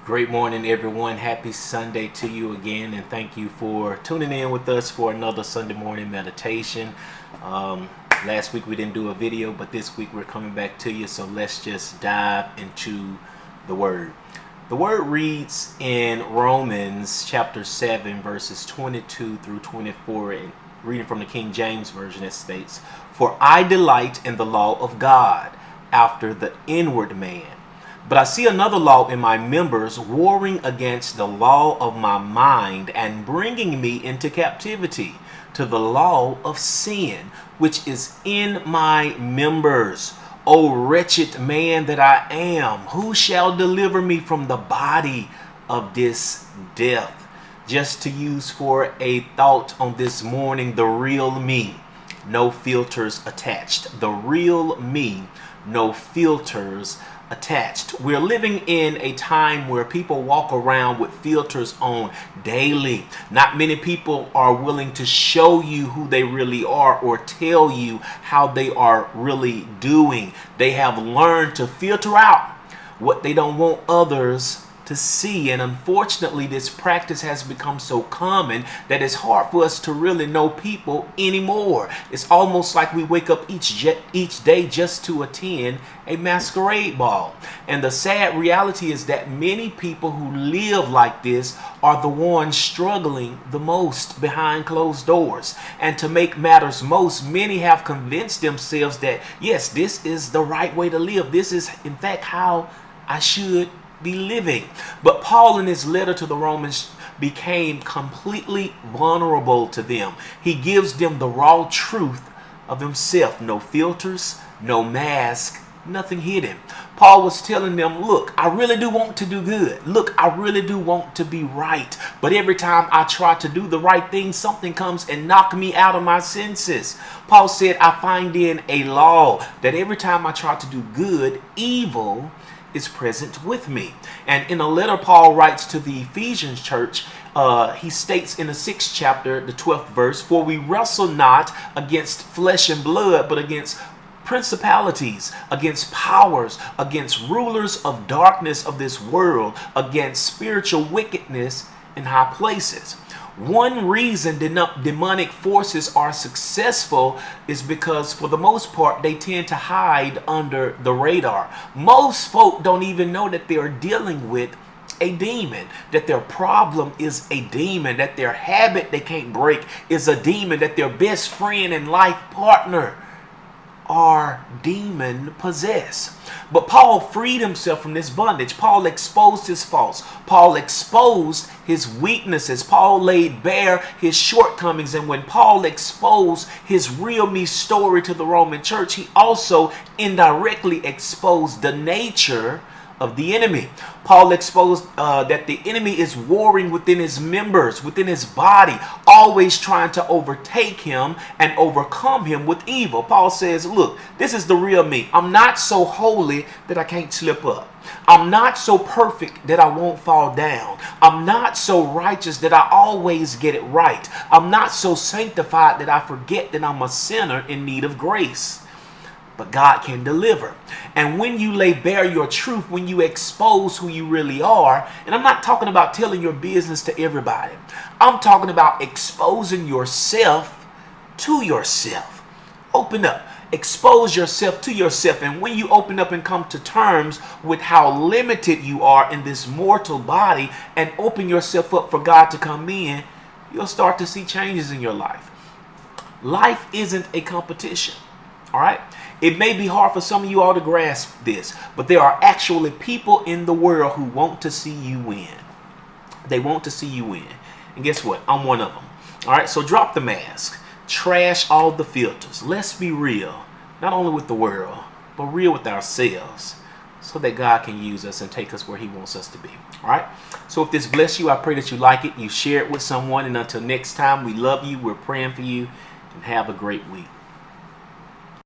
Great morning, everyone. Happy Sunday to you again, and thank you for tuning in with us for another Sunday morning meditation. Last week we didn't do a video, but this week we're coming back to you, so let's just dive into the Word. The Word reads in Romans chapter 7, verses 22 through 24, and reading from the King James Version, it states, "For I delight in the law of God after the inward man. But I see another law in my members, warring against the law of my mind and bringing me into captivity to the law of sin, which is in my members. O wretched man that I am, who shall deliver me from the body of this death?" Just to use for a thought on this morning, the real me, no filters attached. The real me, no filters attached. We're living in a time where people walk around with filters on daily. Not many people are willing to show you who they really are or tell you how they are really doing. They have learned to filter out what they don't want others to see, and unfortunately this practice has become so common that it's hard for us to really know people anymore. It's almost like we wake up each day just to attend a masquerade ball. And the sad reality is that many people who live like this are the ones struggling the most behind closed doors. And to make matters most, many have convinced themselves that yes, this is the right way to live. This is in fact how I should be living. But Paul, in his letter to the Romans, became completely vulnerable to them. He gives them the raw truth of himself. No filters, no mask, nothing hidden. Paul was telling them, look, I really do want to do good. Look, I really do want to be right. But every time I try to do the right thing, something comes and knocks me out of my senses. Paul said, I find in a law that every time I try to do good, evil is present with me. And in a letter Paul writes to the Ephesians church, he states in the 6th chapter, the 12th verse, "For we wrestle not against flesh and blood, but against principalities, against powers, against rulers of darkness of this world, against spiritual wickedness in high places." One reason demonic forces are successful is because, for the most part, they tend to hide under the radar. Most folk don't even know that they're dealing with a demon, that their problem is a demon, that their habit they can't break is a demon, that their best friend and life partner are demon possessed. But Paul freed himself from this bondage. Paul exposed his faults. Paul exposed his weaknesses. Paul laid bare his shortcomings. And when Paul exposed his real me story to the Roman church, he also indirectly exposed the nature of the enemy. Paul exposed that the enemy is warring within his members, within his body, always trying to overtake him and overcome him with evil. Paul says, look, this is the real me. I'm not so holy that I can't slip up. I'm not so perfect that I won't fall down. I'm not so righteous that I always get it right. I'm not so sanctified that I forget that I'm a sinner in need of grace. But God can deliver. And when you lay bare your truth, when you expose who you really are, and I'm not talking about telling your business to everybody. I'm talking about exposing yourself to yourself. Open up. Expose yourself to yourself. And when you open up and come to terms with how limited you are in this mortal body and open yourself up for God to come in, you'll start to see changes in your life. Life isn't a competition. All right. It may be hard for some of you all to grasp this, but there are actually people in the world who want to see you win. They want to see you win. And guess what? I'm one of them. All right. So drop the mask. Trash all the filters. Let's be real, not only with the world, but real with ourselves, so that God can use us and take us where he wants us to be. All right. So if this bless you, I pray that you like it. You share it with someone. And until next time, we love you. We're praying for you. And have a great week.